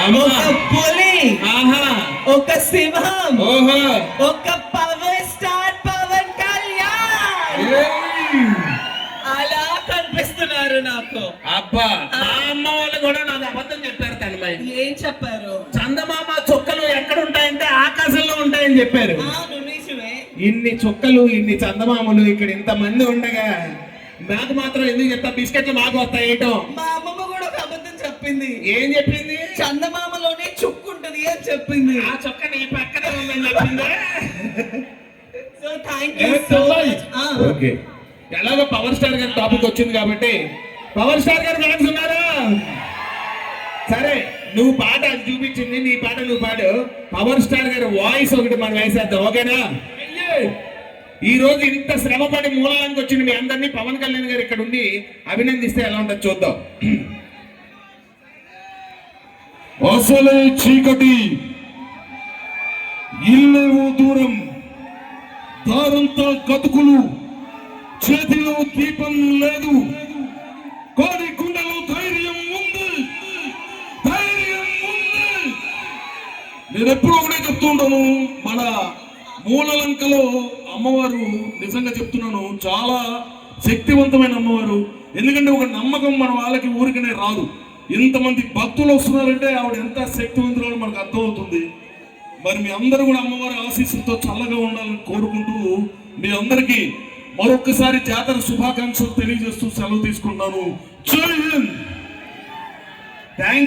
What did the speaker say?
ఒక పులి, ఒక సింహం, ఒక పవర్ స్టార్ పవన్ కళ్యాణ్ అలా కనిపిస్తున్నారు నాకు. అబ్బా, మా అమ్మ వాళ్ళు కూడా నాకు అబద్ధం చెప్పారు తనమై. ఏం చెప్పారు? చందమామ చుక్కలు ఎక్కడ ఉంటాయంటే ఆకాశంలో ఉంటాయని చెప్పారు. నిజమే. ఇన్ని చుక్కలు, ఇన్ని చందమామలు ఇక్కడ ఇంత మంది ఉండగా నాకు మాత్రం ఎందుకు చెప్తా? బిస్కెట్లు మాకు వస్తాయి ఏంటో. మా అమ్మమ్మ కూడా ఒక అబద్ధం చెప్పింది. ఏం చెప్పింది? చందమామలోనే చుక్కు ఉంటది అని చెప్పింది. ఆ చుక్క నీ పక్కనే ఉందని చెప్పింది. So thank you so much. Okay, ఎలాగో పవర్ స్టార్ గారి టాపిక్ వచ్చింది కాబట్టి పవర్ స్టార్ గారు ఫ్యాన్స్ ఉన్నారా? సరే, నువ్వు పాట అది చూపించింది, నీ పాట నువ్వు పాడు. పవర్ స్టార్ గారి వాయిస్ ఒకటి మనం వేసేద్దాం, ఓకేనా? ఈ రోజు ఇంత శ్రమపడి మూలానికి వచ్చిన మీ అందరినీ పవన్ కళ్యాణ్ గారు ఇక్కడ ఉండి అభినందిస్తే ఎలా ఉంటుందో చూద్దాం. అసలే చీకటి, ఇల్లేమో దూరం, దారంతా గతుకులు, చేతిలో దీపం లేదు, కోడి గుండెలో ధైర్యం ఉంది, ధైర్యం ఉంది. నేను ఎప్పుడు ఒకటే చెప్తుంటాను, మన మూలలంకలో అమ్మవారు నిజంగా చెప్తున్నాను చాలా శక్తివంతమైన అమ్మవారు. ఎందుకంటే ఒక నమ్మకం మన వాళ్ళకి ఊరికనే రాదు. ఇంతమంది భక్తులు వస్తున్నారంటే ఆవిడ ఎంత శక్తివంతురాలు మనకు అర్థమవుతుంది. మరి మీ అందరూ కూడా అమ్మవారి ఆశీస్సులతో చల్లగా ఉండాలని కోరుకుంటూ మీ అందరికీ మరొక్కసారి జాతర శుభాకాంక్షలు తెలియజేస్తూ సెలవు తీసుకుంటాను. జై హింద్. Thank you.